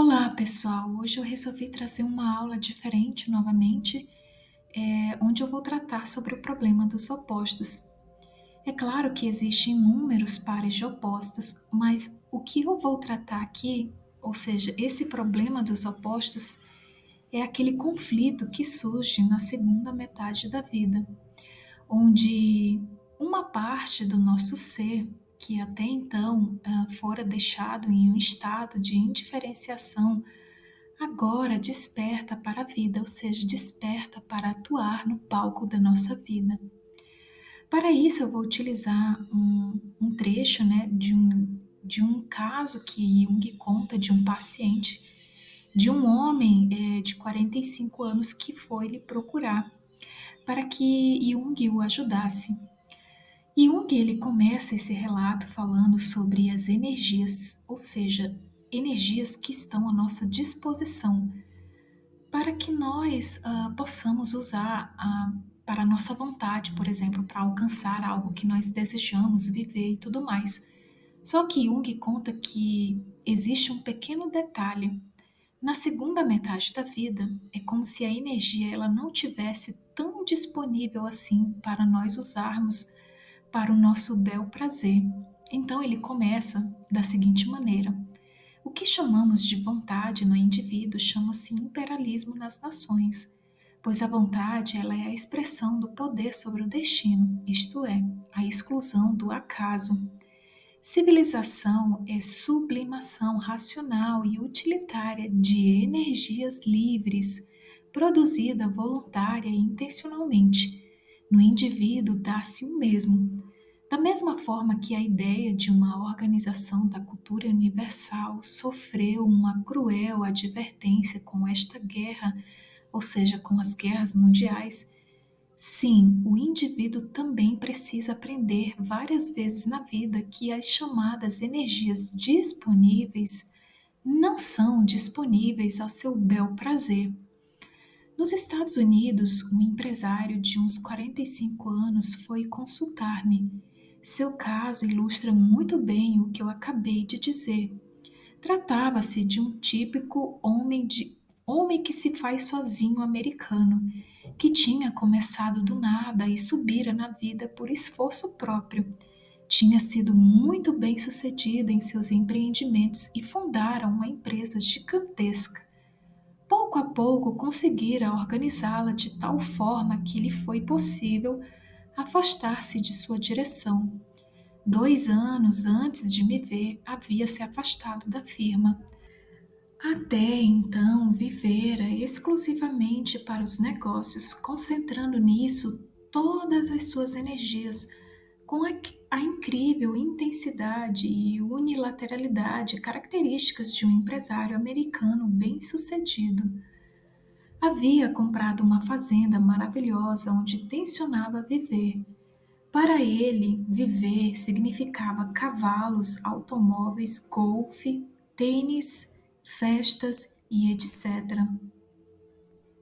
Olá, pessoal. Hoje eu resolvi trazer uma aula diferente novamente, onde eu vou tratar sobre o problema dos opostos. É claro que existem inúmeros pares de opostos, mas o que eu vou tratar aqui, ou seja, esse problema dos opostos, é aquele conflito que surge na segunda metade da vida, onde uma parte do nosso ser, que até então fora deixado em um estado de indiferenciação, agora desperta para a vida, ou seja, desperta para atuar no palco da nossa vida. Para isso, eu vou utilizar um trecho, né, de um caso que Jung conta de um paciente, de um homem de 45 anos que foi lhe procurar para que Jung o ajudasse. Jung ele começa esse relato falando sobre as energias, ou seja, energias que estão à nossa disposição para que nós possamos usar para a nossa vontade, por exemplo, para alcançar algo que nós desejamos viver e tudo mais. Só que Jung conta que existe um pequeno detalhe. Na segunda metade da vida, é como se a energia ela não tivesse tão disponível assim para nós usarmos para o nosso bel prazer. Então ele começa da seguinte maneira: o que chamamos de vontade no indivíduo chama-se imperialismo nas nações, pois a vontade ela é a expressão do poder sobre o destino, isto é, a exclusão do acaso. Civilização é sublimação racional e utilitária de energias livres, produzida voluntária e intencionalmente. No indivíduo dá-se o mesmo, da mesma forma que a ideia de uma organização da cultura universal sofreu uma cruel advertência com esta guerra, ou seja, com as guerras mundiais, sim, o indivíduo também precisa aprender várias vezes na vida que as chamadas energias disponíveis não são disponíveis ao seu bel prazer. Nos Estados Unidos, um empresário de uns 45 anos foi consultar-me. Seu caso ilustra muito bem o que eu acabei de dizer. Tratava-se de um típico homem que se faz sozinho americano, que tinha começado do nada e subira na vida por esforço próprio. Tinha sido muito bem sucedido em seus empreendimentos e fundara uma empresa gigantesca. Pouco a pouco conseguira organizá-la de tal forma que lhe foi possível afastar-se de sua direção. 2 anos antes de me ver, havia se afastado da firma. Até então, vivera exclusivamente para os negócios, concentrando nisso todas as suas energias, com a incrível intensidade e unilateralidade características de um empresário americano bem-sucedido. Havia comprado uma fazenda maravilhosa onde tensionava viver. Para ele, viver significava cavalos, automóveis, golfe, tênis, festas e etc.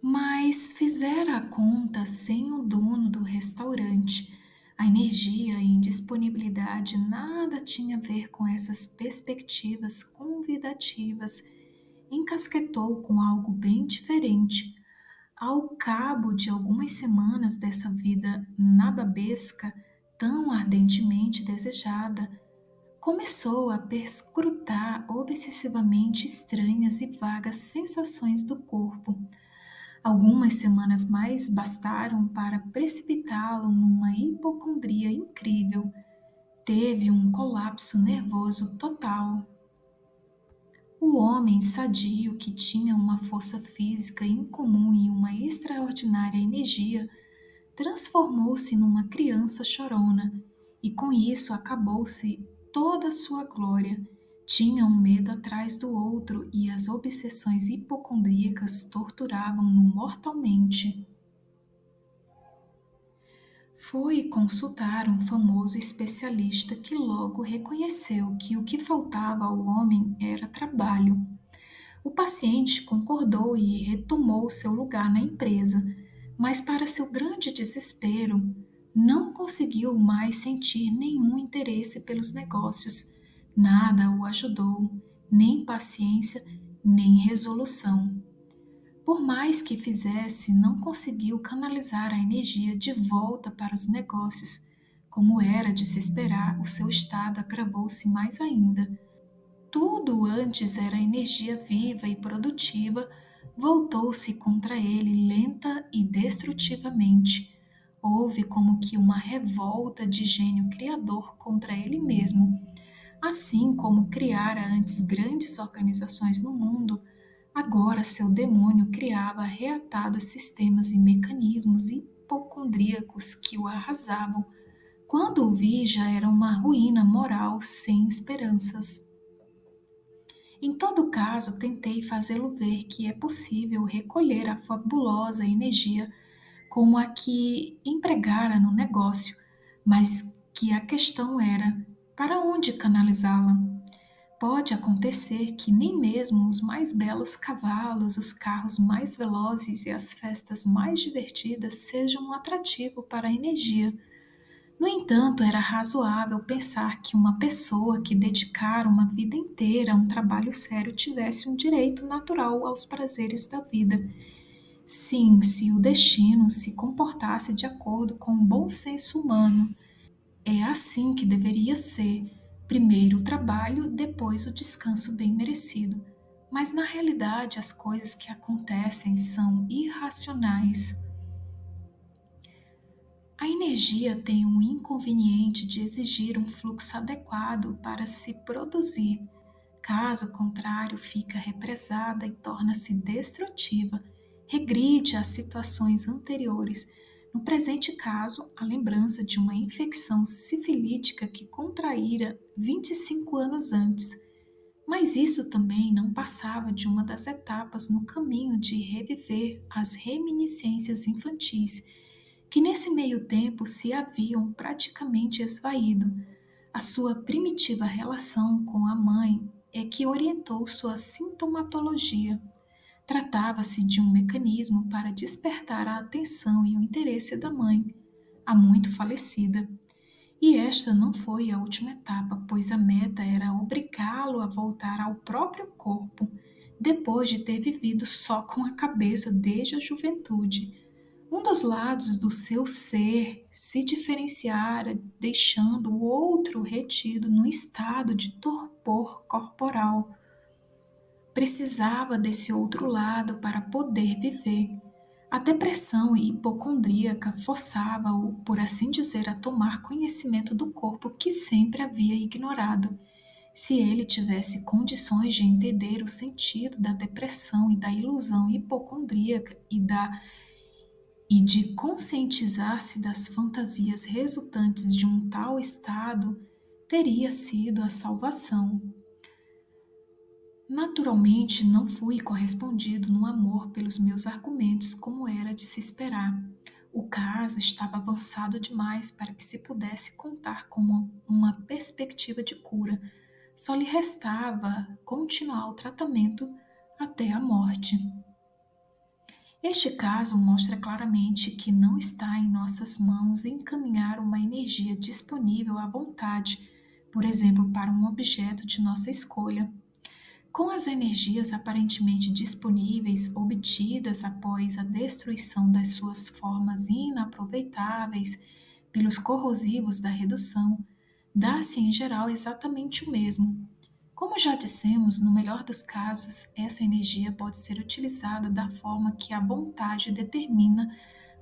Mas fizera a conta sem o dono do restaurante. A energia e indisponibilidade nada tinha a ver com essas perspectivas convidativas. Encasquetou com algo bem diferente. Ao cabo de algumas semanas dessa vida nababesca, tão ardentemente desejada, começou a perscrutar obsessivamente estranhas e vagas sensações do corpo. Algumas semanas mais bastaram para precipitá-lo numa hipocondria incrível. Teve um colapso nervoso total. O homem sadio, que tinha uma força física incomum e uma extraordinária energia, transformou-se numa criança chorona, e com isso acabou-se toda a sua glória. Tinha um medo atrás do outro e as obsessões hipocondríacas torturavam-no mortalmente. Foi consultar um famoso especialista que logo reconheceu que o que faltava ao homem era trabalho. O paciente concordou e retomou seu lugar na empresa, mas, para seu grande desespero, não conseguiu mais sentir nenhum interesse pelos negócios. Nada o ajudou, nem paciência, nem resolução. Por mais que fizesse, não conseguiu canalizar a energia de volta para os negócios. Como era de se esperar, o seu estado agravou-se mais ainda. Tudo antes era energia viva e produtiva, voltou-se contra ele lenta e destrutivamente. Houve como que uma revolta de gênio criador contra ele mesmo. Assim como criara antes grandes organizações no mundo, agora seu demônio criava reatados sistemas e mecanismos hipocondríacos que o arrasavam. Quando o vi, já era uma ruína moral sem esperanças. Em todo caso, tentei fazê-lo ver que é possível recolher a fabulosa energia como a que empregara no negócio, mas que a questão era para onde canalizá-la. Pode acontecer que nem mesmo os mais belos cavalos, os carros mais velozes e as festas mais divertidas sejam um atrativo para a energia. No entanto, era razoável pensar que uma pessoa que dedicara uma vida inteira a um trabalho sério tivesse um direito natural aos prazeres da vida. Sim, se o destino se comportasse de acordo com o bom senso humano. É assim que deveria ser. Primeiro o trabalho, depois o descanso bem merecido. Mas na realidade as coisas que acontecem são irracionais. A energia tem um inconveniente de exigir um fluxo adequado para se produzir. Caso contrário, fica represada e torna-se destrutiva, regride às situações anteriores. No presente caso, a lembrança de uma infecção sifilítica que contraíra 25 anos antes. Mas isso também não passava de uma das etapas no caminho de reviver as reminiscências infantis que nesse meio tempo se haviam praticamente esvaído. A sua primitiva relação com a mãe é que orientou sua sintomatologia. Tratava-se de um mecanismo para despertar a atenção e o interesse da mãe, há muito falecida. E esta não foi a última etapa, pois a meta era obrigá-lo a voltar ao próprio corpo, depois de ter vivido só com a cabeça desde a juventude. Um dos lados do seu ser se diferenciara, deixando o outro retido num estado de torpor corporal. Precisava desse outro lado para poder viver. A depressão hipocondríaca forçava-o, por assim dizer, a tomar conhecimento do corpo que sempre havia ignorado. Se ele tivesse condições de entender o sentido da depressão e da ilusão hipocondríaca e de conscientizar-se das fantasias resultantes de um tal estado, teria sido a salvação. Naturalmente, não fui correspondido no amor pelos meus argumentos, como era de se esperar. O caso estava avançado demais para que se pudesse contar com uma perspectiva de cura. Só lhe restava continuar o tratamento até a morte. Este caso mostra claramente que não está em nossas mãos encaminhar uma energia disponível à vontade, por exemplo, para um objeto de nossa escolha. Com as energias aparentemente disponíveis obtidas após a destruição das suas formas inaproveitáveis pelos corrosivos da redução, dá-se em geral exatamente o mesmo. Como já dissemos, no melhor dos casos, essa energia pode ser utilizada da forma que a vontade determina,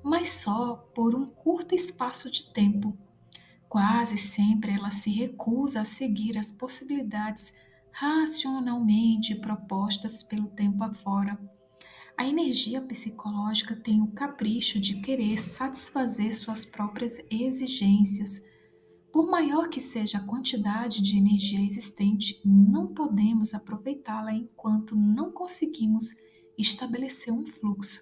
mas só por um curto espaço de tempo. Quase sempre ela se recusa a seguir as possibilidades racionalmente propostas pelo tempo afora. A energia psicológica tem o capricho de querer satisfazer suas próprias exigências. Por maior que seja a quantidade de energia existente, não podemos aproveitá-la enquanto não conseguimos estabelecer um fluxo.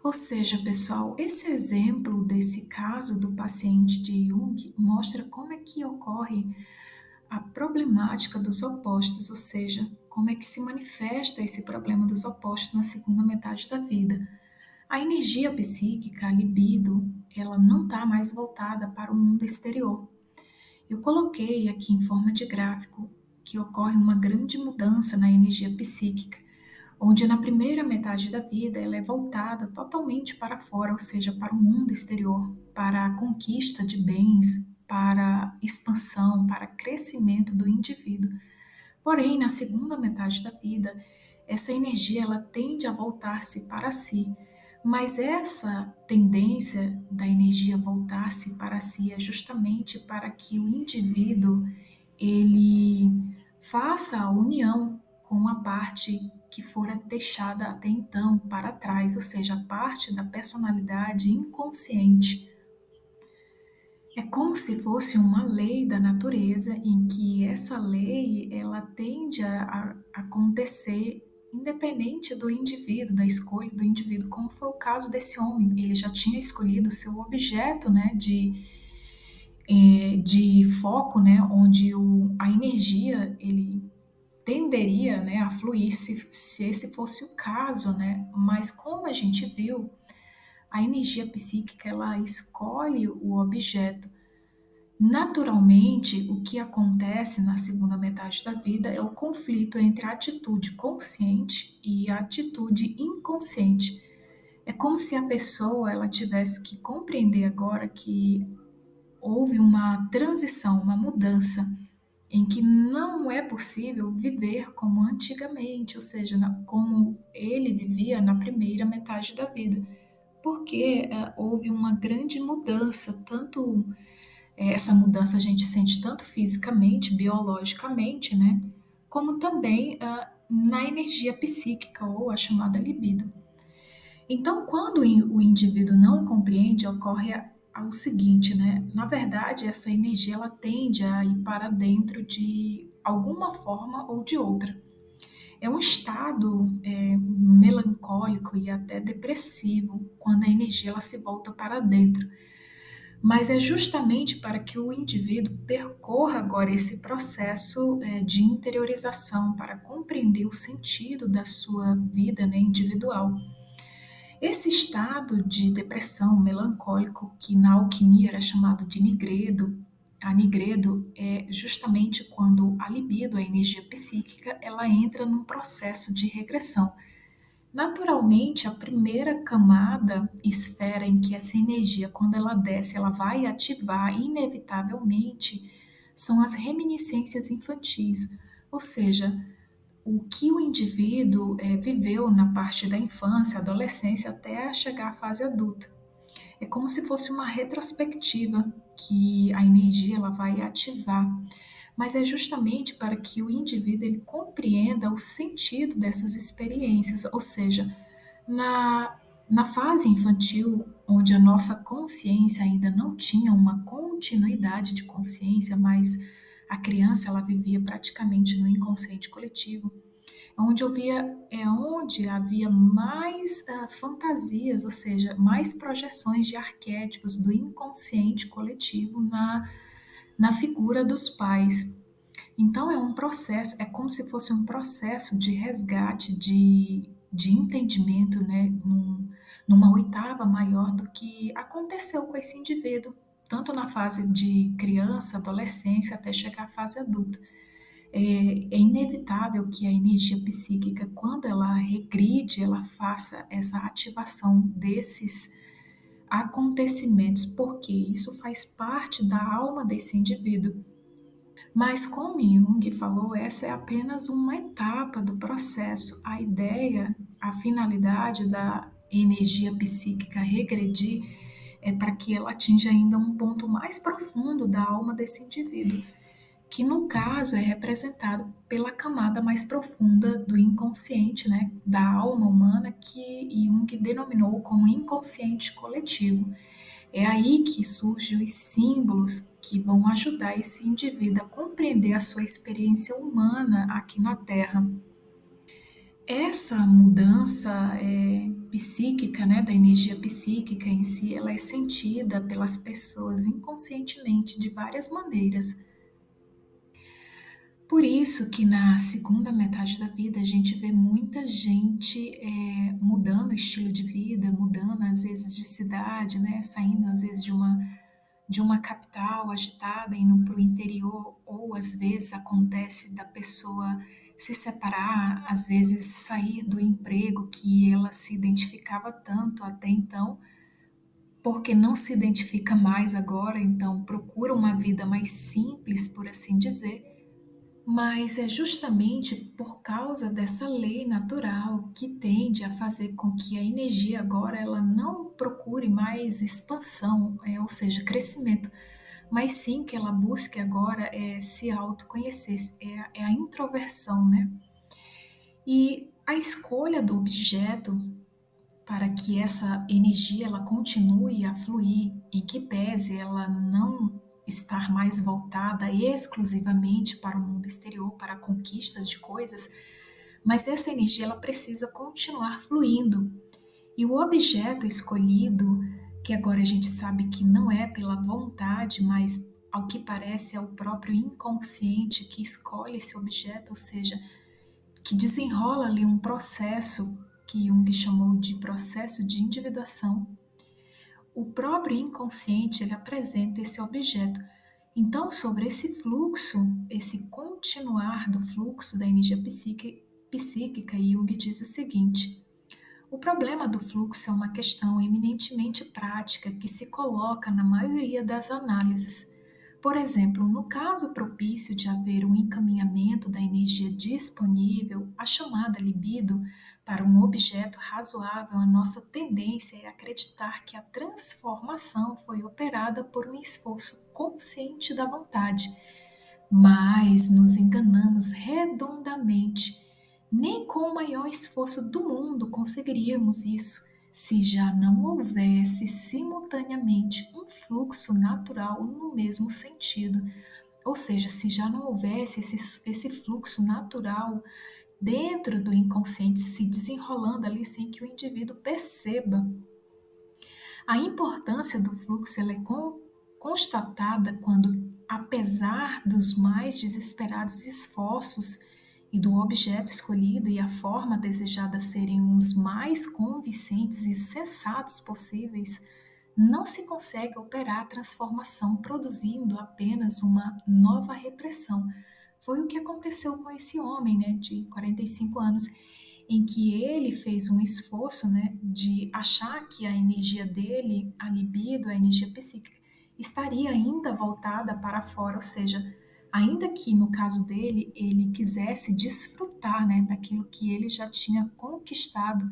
Ou seja, pessoal, esse exemplo desse caso do paciente de Jung mostra como é que ocorre a problemática dos opostos, ou seja, como é que se manifesta esse problema dos opostos na segunda metade da vida. A energia psíquica, a libido, ela não está mais voltada para o mundo exterior. Eu coloquei aqui em forma de gráfico que ocorre uma grande mudança na energia psíquica, onde na primeira metade da vida ela é voltada totalmente para fora, ou seja, para o mundo exterior, para a conquista de bens, para expansão, para crescimento do indivíduo. Porém, na segunda metade da vida, essa energia ela tende a voltar-se para si. Mas essa tendência da energia voltar-se para si é justamente para que o indivíduo ele faça a união com a parte que fora deixada até então para trás, ou seja, a parte da personalidade inconsciente. É como se fosse uma lei da natureza em que essa lei ela tende a acontecer independente do indivíduo, da escolha do indivíduo, como foi o caso desse homem. Ele já tinha escolhido o seu objeto, né, de foco, né, onde a energia ele tenderia, né, a fluir se esse fosse o caso, né? Mas como a gente viu, a energia psíquica ela escolhe o objeto. Naturalmente, o que acontece na segunda metade da vida é o conflito entre a atitude consciente e a atitude inconsciente. É como se a pessoa ela tivesse que compreender agora que houve uma transição, uma mudança, em que não é possível viver como antigamente, ou seja, como ele vivia na primeira metade da vida, porque houve uma grande mudança, tanto essa mudança a gente sente tanto fisicamente, biologicamente, né? Como também na energia psíquica ou a chamada libido. Então, quando o indivíduo não compreende, ocorre o seguinte, né? Na verdade, essa energia ela tende a ir para dentro de alguma forma ou de outra. É um estado melancólico e até depressivo quando a energia ela se volta para dentro. Mas é justamente para que o indivíduo percorra agora esse processo de interiorização, para compreender o sentido da sua vida, né, individual. Esse estado de depressão melancólico, que na alquimia era chamado de nigredo, a nigredo é justamente quando a libido, a energia psíquica, ela entra num processo de regressão. Naturalmente, a primeira camada, esfera em que essa energia, quando ela desce, ela vai ativar inevitavelmente, são as reminiscências infantis, ou seja, o que o indivíduo viveu na parte da infância, adolescência, até chegar à fase adulta. É como se fosse uma retrospectiva que a energia ela vai ativar, mas é justamente para que o indivíduo ele compreenda o sentido dessas experiências, ou seja, na, na fase infantil, onde a nossa consciência ainda não tinha uma continuidade de consciência, mas a criança ela vivia praticamente no inconsciente coletivo, onde havia mais fantasias, ou seja, mais projeções de arquétipos do inconsciente coletivo na figura dos pais. Então é um processo, é como se fosse um processo de resgate, de entendimento, né, numa oitava maior do que aconteceu com esse indivíduo, tanto na fase de criança, adolescência, até chegar à fase adulta. É inevitável que a energia psíquica, quando ela regride, ela faça essa ativação desses acontecimentos, porque isso faz parte da alma desse indivíduo. Mas, como Jung falou, essa é apenas uma etapa do processo. A ideia, a finalidade da energia psíquica regredir é para que ela atinja ainda um ponto mais profundo da alma desse indivíduo, que no caso é representado pela camada mais profunda do inconsciente, né, da alma humana, que Jung denominou como inconsciente coletivo. É aí que surgem os símbolos que vão ajudar esse indivíduo a compreender a sua experiência humana aqui na Terra. Essa mudança psíquica, né, da energia psíquica em si, ela é sentida pelas pessoas inconscientemente de várias maneiras. Por isso que na segunda metade da vida a gente vê muita gente mudando o estilo de vida, mudando às vezes de cidade, né, saindo às vezes de uma capital agitada indo para o interior, ou às vezes acontece da pessoa se separar, às vezes sair do emprego que ela se identificava tanto até então, porque não se identifica mais agora, então procura uma vida mais simples, por assim dizer. Mas é justamente por causa dessa lei natural que tende a fazer com que a energia agora ela não procure mais expansão, ou seja, crescimento, mas sim que ela busque agora se autoconhecer, é a introversão, né? E a escolha do objeto para que essa energia ela continue a fluir e que pese ela não estar mais voltada exclusivamente para o mundo exterior, para a conquista de coisas, mas essa energia ela precisa continuar fluindo. E o objeto escolhido, que agora a gente sabe que não é pela vontade, mas ao que parece é o próprio inconsciente que escolhe esse objeto, ou seja, que desenrola ali um processo que Jung chamou de processo de individuação. O próprio inconsciente ele apresenta esse objeto. Então, sobre esse fluxo, esse continuar do fluxo da energia psíquica, Jung diz o seguinte: o problema do fluxo é uma questão eminentemente prática que se coloca na maioria das análises. Por exemplo, no caso propício de haver um encaminhamento da energia disponível, a chamada libido, para um objeto razoável, a nossa tendência é acreditar que a transformação foi operada por um esforço consciente da vontade. Mas nos enganamos redondamente. Nem com o maior esforço do mundo conseguiríamos isso, se já não houvesse simultaneamente um fluxo natural no mesmo sentido. Ou seja, se já não houvesse esse fluxo natural dentro do inconsciente se desenrolando ali sem que o indivíduo perceba. A importância do fluxo ela é constatada quando, apesar dos mais desesperados esforços e do objeto escolhido e a forma desejada serem os mais convincentes e sensatos possíveis, não se consegue operar a transformação produzindo apenas uma nova repressão. Foi o que aconteceu com esse homem, né, de 45 anos, em que ele fez um esforço, né, de achar que a energia dele, a libido, a energia psíquica, estaria ainda voltada para fora, ou seja, ainda que no caso dele ele quisesse desfrutar, né, daquilo que ele já tinha conquistado,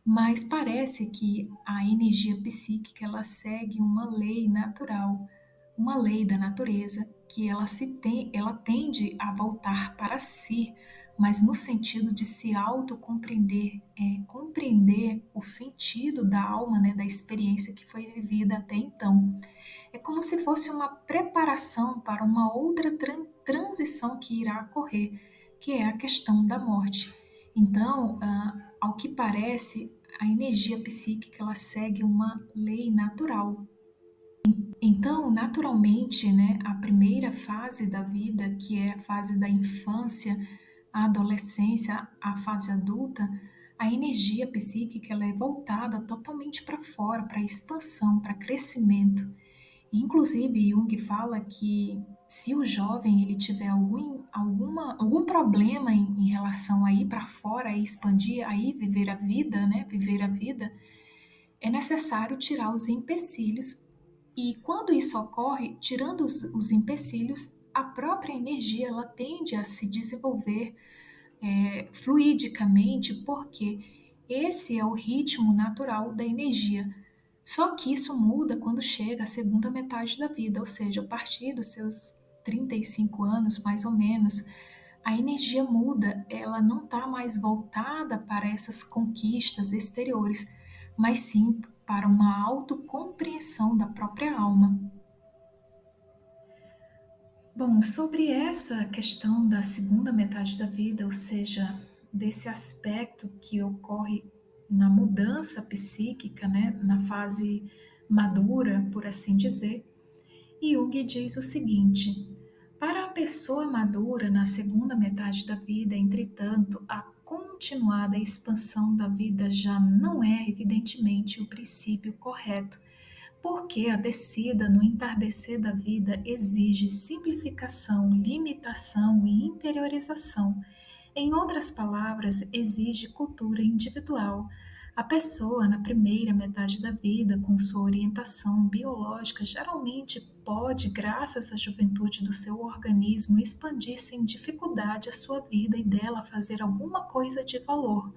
mas parece que a energia psíquica ela segue uma lei natural, uma lei da natureza que ela tende a voltar para si, mas no sentido de se autocompreender, compreender o sentido da alma, né, da experiência que foi vivida até então. É como se fosse uma preparação para uma outra transição que irá ocorrer, que é a questão da morte. Então, ao que parece, a energia psíquica ela segue uma lei natural. Então, naturalmente, né, a primeira fase da vida, que é a fase da infância, a adolescência, a fase adulta, a energia psíquica ela é voltada totalmente para fora, para expansão, para crescimento. Inclusive, Jung fala que se o jovem ele tiver algum problema em relação a ir para fora, a expandir, a ir viver a vida, né? Viver a vida, é necessário tirar os empecilhos. E quando isso ocorre, tirando os empecilhos, a própria energia ela tende a se desenvolver fluidicamente, porque esse é o ritmo natural da energia. Só que isso muda quando chega à segunda metade da vida, ou seja, a partir dos seus 35 anos, mais ou menos, a energia muda, ela não está mais voltada para essas conquistas exteriores, mas sim para uma autocompreensão da própria alma. Bom, sobre essa questão da segunda metade da vida, ou seja, desse aspecto que ocorre na mudança psíquica, né, na fase madura, por assim dizer, Jung diz o seguinte: para a pessoa madura na segunda metade da vida, entretanto, a continuada expansão da vida já não é, evidentemente, o princípio correto, Porque a descida no entardecer da vida exige simplificação, limitação e interiorização. Em outras palavras, exige cultura individual. A pessoa, na primeira metade da vida, com sua orientação biológica, geralmente pode, graças à juventude do seu organismo, expandir sem dificuldade a sua vida e dela fazer alguma coisa de valor.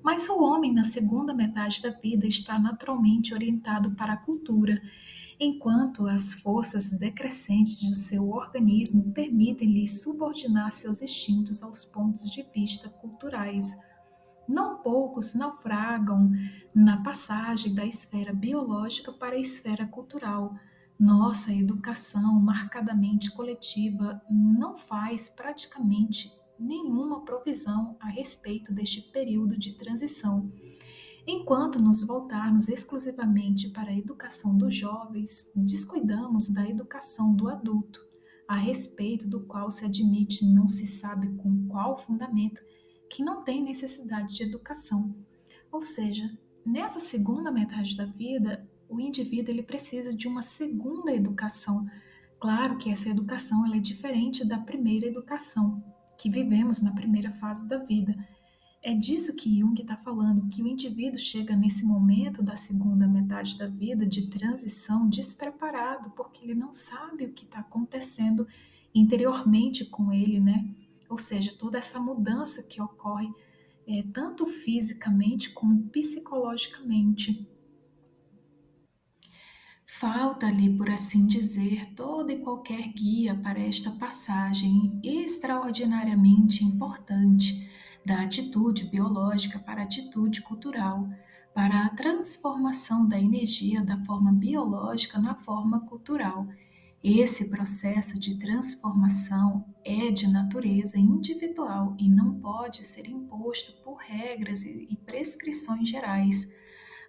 Mas o homem, na segunda metade da vida, está naturalmente orientado para a cultura, enquanto as forças decrescentes do seu organismo permitem-lhe subordinar seus instintos aos pontos de vista culturais. Não poucos naufragam na passagem da esfera biológica para a esfera cultural. Nossa educação, marcadamente coletiva, não faz praticamente nenhuma provisão a respeito deste período de transição. Enquanto nos voltarmos exclusivamente para a educação dos jovens, descuidamos da educação do adulto, a respeito do qual se admite não se sabe com qual fundamento que não tem necessidade de educação. Ou seja, nessa segunda metade da vida, o indivíduo ele precisa de uma segunda educação. Claro que essa educação ela é diferente da primeira educação que vivemos na primeira fase da vida. É disso que Jung está falando, que o indivíduo chega nesse momento da segunda metade da vida de transição despreparado, porque ele não sabe o que está acontecendo interiormente com ele, né? Ou seja, toda essa mudança que ocorre tanto fisicamente como psicologicamente. Falta-lhe, por assim dizer, toda e qualquer guia para esta passagem extraordinariamente importante da atitude biológica para a atitude cultural, para a transformação da energia da forma biológica na forma cultural. Esse processo de transformação é de natureza individual e não pode ser imposto por regras e prescrições gerais.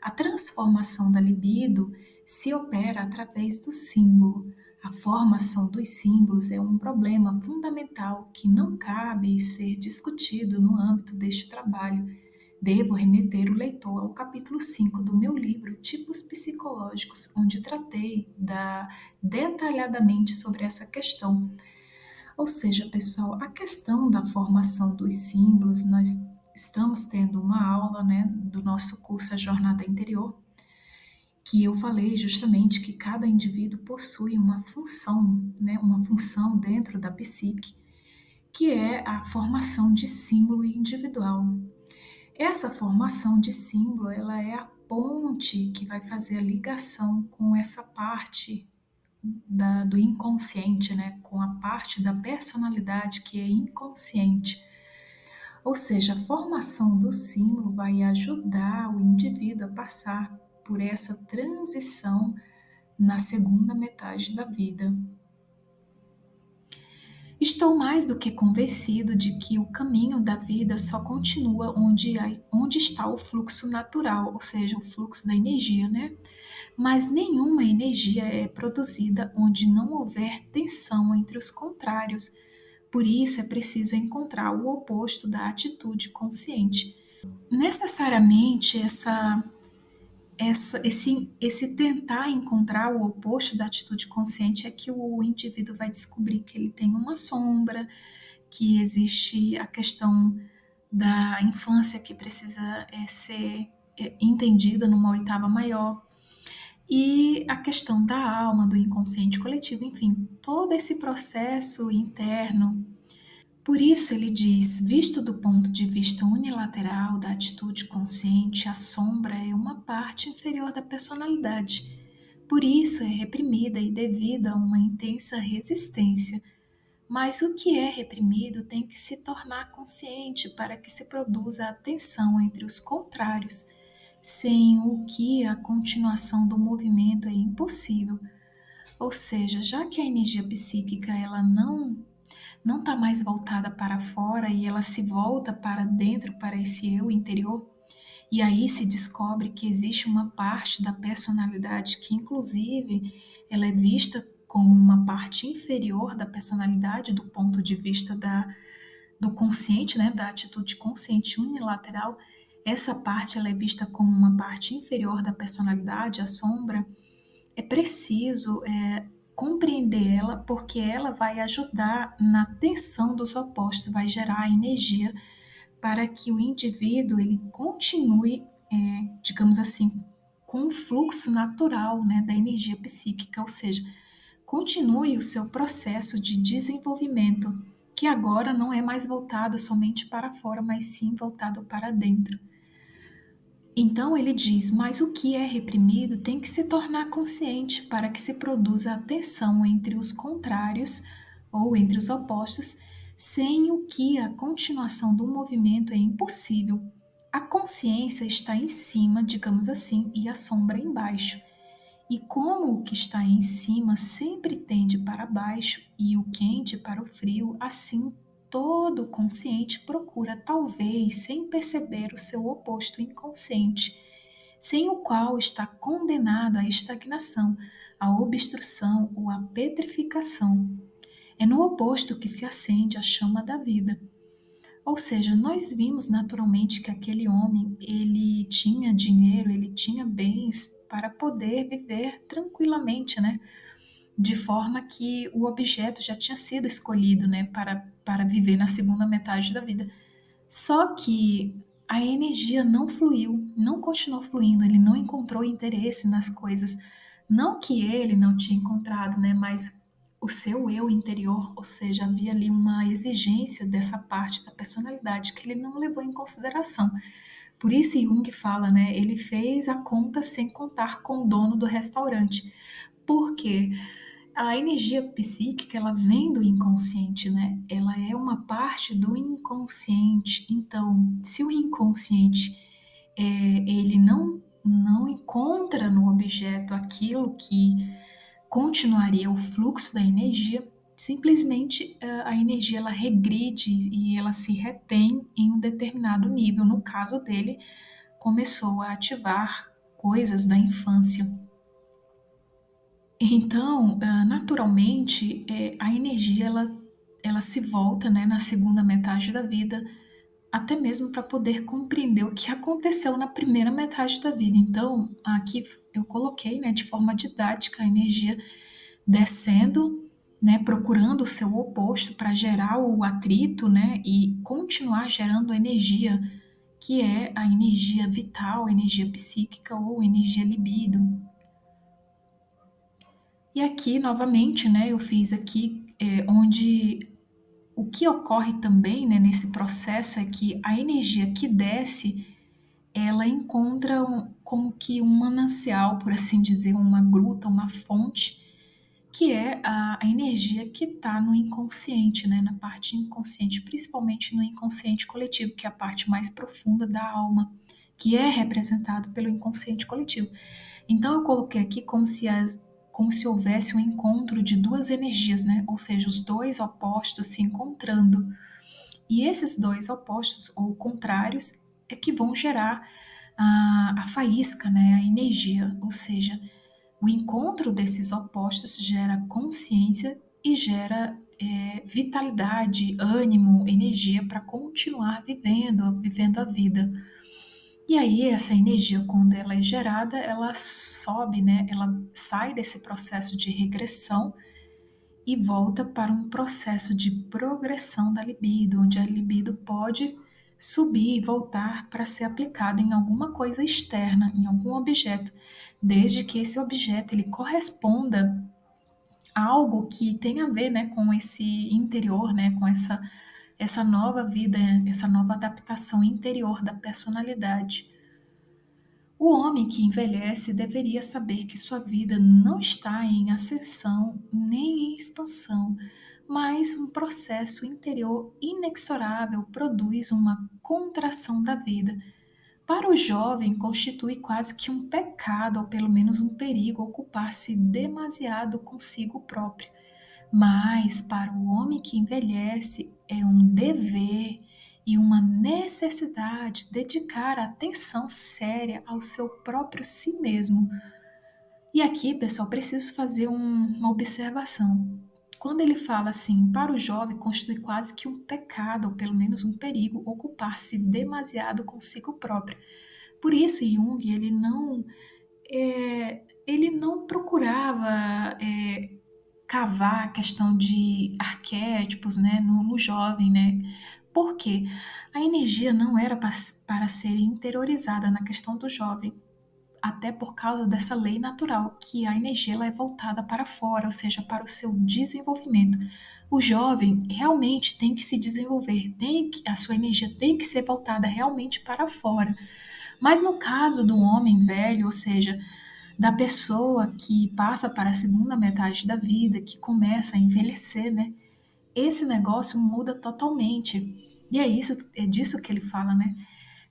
A transformação da libido se opera através do símbolo. A formação dos símbolos é um problema fundamental que não cabe ser discutido no âmbito deste trabalho. Devo remeter o leitor ao capítulo 5 do meu livro Tipos Psicológicos, onde tratei detalhadamente sobre essa questão. Ou seja, pessoal, a questão da formação dos símbolos, nós estamos tendo uma aula, né, do nosso curso A Jornada Interior, que eu falei justamente que cada indivíduo possui uma função, né, uma função dentro da psique, que é a formação de símbolo individual. Essa formação de símbolo, ela é a ponte que vai fazer a ligação com essa parte do inconsciente, né, com a parte da personalidade que é inconsciente. Ou seja, a formação do símbolo vai ajudar o indivíduo a passar por essa transição na segunda metade da vida. Estou mais do que convencido de que o caminho da vida só continua onde está o fluxo natural, ou seja, o fluxo da energia, né? Mas nenhuma energia é produzida onde não houver tensão entre os contrários. Por isso é preciso encontrar o oposto da atitude consciente. Necessariamente esse tentar encontrar o oposto da atitude consciente é que o indivíduo vai descobrir que ele tem uma sombra, que existe a questão da infância que precisa ser entendida numa oitava maior, e a questão da alma, do inconsciente coletivo, enfim, todo esse processo interno. Por isso ele diz, visto do ponto de vista unilateral da atitude consciente, a sombra é uma parte inferior da personalidade. Por isso é reprimida e devida a uma intensa resistência. Mas o que é reprimido tem que se tornar consciente para que se produza a tensão entre os contrários, sem o que a continuação do movimento é impossível. Ou seja, já que a energia psíquica ela não está mais voltada para fora e ela se volta para dentro, para esse eu interior, e aí se descobre que existe uma parte da personalidade que, inclusive, ela é vista como uma parte inferior da personalidade do ponto de vista do consciente, né, da atitude consciente unilateral. Essa parte ela é vista como uma parte inferior da personalidade, a sombra. é preciso compreender ela, porque ela vai ajudar na tensão dos opostos, vai gerar energia para que o indivíduo ele continue, digamos assim, com o fluxo natural, né, da energia psíquica, ou seja, continue o seu processo de desenvolvimento, que agora não é mais voltado somente para fora, mas sim voltado para dentro. Então ele diz: mas o que é reprimido tem que se tornar consciente para que se produza a tensão entre os contrários ou entre os opostos, sem o que a continuação do movimento é impossível. A consciência está em cima, digamos assim, e a sombra embaixo. E como o que está em cima sempre tende para baixo e o quente para o frio, assim todo o consciente procura, talvez sem perceber, o seu oposto inconsciente, sem o qual está condenado à estagnação, à obstrução ou à petrificação. É no oposto que se acende a chama da vida. Ou seja, nós vimos naturalmente que aquele homem, ele tinha dinheiro, ele tinha bens para poder viver tranquilamente, né? De forma que o objeto já tinha sido escolhido, né, para viver na segunda metade da vida. Só que a energia não fluiu, não continuou fluindo, ele não encontrou interesse nas coisas. Não que ele não tinha encontrado, né, mas o seu eu interior, ou seja, havia ali uma exigência dessa parte da personalidade que ele não levou em consideração. Por isso Jung fala, né, ele fez a conta sem contar com o dono do restaurante. Por quê? A energia psíquica, ela vem do inconsciente, né? Ela é uma parte do inconsciente. Então, se o inconsciente ele não encontra no objeto aquilo que continuaria o fluxo da energia, simplesmente a energia ela regride e ela se retém em um determinado nível. No caso dele, começou a ativar coisas da infância. Então, naturalmente, a energia ela se volta, né, na segunda metade da vida, até mesmo para poder compreender o que aconteceu na primeira metade da vida. Então, aqui eu coloquei, né, de forma didática a energia descendo, né, procurando o seu oposto para gerar o atrito, né, e continuar gerando energia, que é a energia vital, energia psíquica ou energia libido. E aqui, novamente, né, eu fiz aqui onde o que ocorre também, né, nesse processo é que a energia que desce, ela encontra como que um manancial, por assim dizer, uma gruta, uma fonte, que é a energia que está no inconsciente, né, na parte inconsciente, principalmente no inconsciente coletivo, que é a parte mais profunda da alma, que é representado pelo inconsciente coletivo. Então eu coloquei aqui como se houvesse um encontro de duas energias, né? Ou seja, os dois opostos se encontrando. E esses dois opostos ou contrários é que vão gerar a faísca, né? A energia. Ou seja, o encontro desses opostos gera consciência e gera vitalidade, ânimo, energia para continuar vivendo a vida. E aí essa energia, quando ela é gerada, ela sobe, né? Ela sai desse processo de regressão e volta para um processo de progressão da libido, onde a libido pode subir e voltar para ser aplicada em alguma coisa externa, em algum objeto, desde que esse objeto ele corresponda a algo que tem a ver, né, com esse interior, né, com essa nova vida, essa nova adaptação interior da personalidade. O homem que envelhece deveria saber que sua vida não está em ascensão nem em expansão, mas um processo interior inexorável produz uma contração da vida. Para o jovem, constitui quase que um pecado, ou pelo menos um perigo, ocupar-se demasiado consigo próprio. Mas para o homem que envelhece é um dever e uma necessidade dedicar atenção séria ao seu próprio si mesmo. E aqui, pessoal, preciso fazer uma observação. Quando ele fala assim, para o jovem constitui quase que um pecado, ou pelo menos um perigo, ocupar-se demasiado consigo próprio. Por isso, Jung, ele não ele não procurava cavar a questão de arquétipos, né, no jovem, né? Por quê? A energia não era para ser interiorizada na questão do jovem, até por causa dessa lei natural, que a energia ela é voltada para fora, ou seja, para o seu desenvolvimento. O jovem realmente tem que se desenvolver, a sua energia tem que ser voltada realmente para fora. Mas no caso do homem velho, ou seja, da pessoa que passa para a segunda metade da vida, que começa a envelhecer, né? Esse negócio muda totalmente. E é disso que ele fala, né?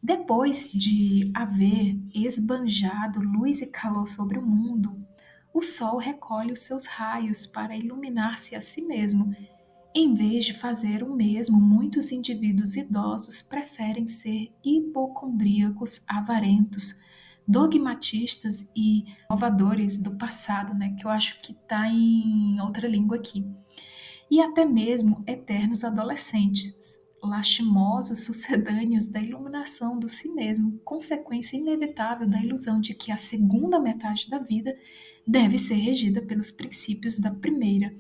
Depois de haver esbanjado luz e calor sobre o mundo, o sol recolhe os seus raios para iluminar-se a si mesmo. Em vez de fazer o mesmo, muitos indivíduos idosos preferem ser hipocondríacos, avarentos, dogmatistas e inovadores do passado, né? Que eu acho que está em outra língua aqui, e até mesmo eternos adolescentes, lastimosos sucedâneos da iluminação do si mesmo, consequência inevitável da ilusão de que a segunda metade da vida deve ser regida pelos princípios da primeira.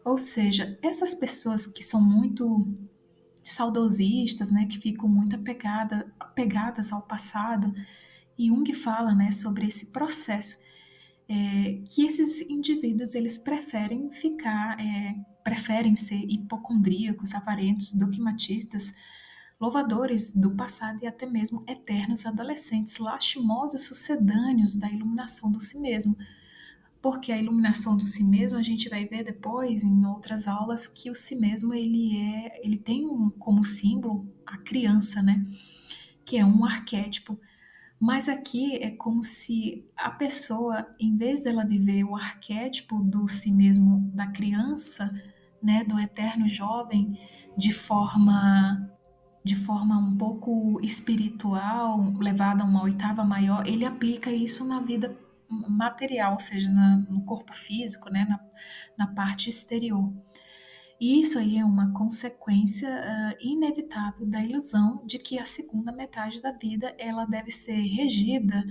Ou seja, essas pessoas que são muito saudosistas, né, que ficam muito apegadas ao passado, e Jung fala, né, sobre esse processo que esses indivíduos eles preferem ser hipocondríacos, avarentos, dogmatistas, louvadores do passado e até mesmo eternos adolescentes, lastimosos sucedâneos da iluminação do si mesmo. Porque a iluminação do si mesmo, a gente vai ver depois em outras aulas que o si mesmo ele tem como símbolo a criança, né? Que é um arquétipo, mas aqui é como se a pessoa, em vez dela viver o arquétipo do si mesmo da criança, né, do eterno jovem, de forma de forma um pouco espiritual, levada a uma oitava maior, ele aplica isso na vida material, ou seja, no corpo físico, né, na parte exterior. E isso aí é uma consequência inevitável da ilusão de que a segunda metade da vida ela deve ser regida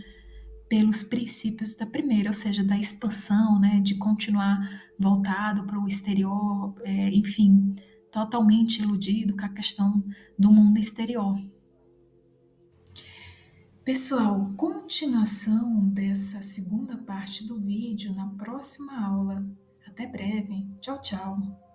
pelos princípios da primeira, ou seja, da expansão, né, de continuar voltado para o exterior, enfim, totalmente iludido com a questão do mundo exterior. Pessoal, continuação dessa segunda parte do vídeo na próxima aula. Até breve. Tchau, tchau.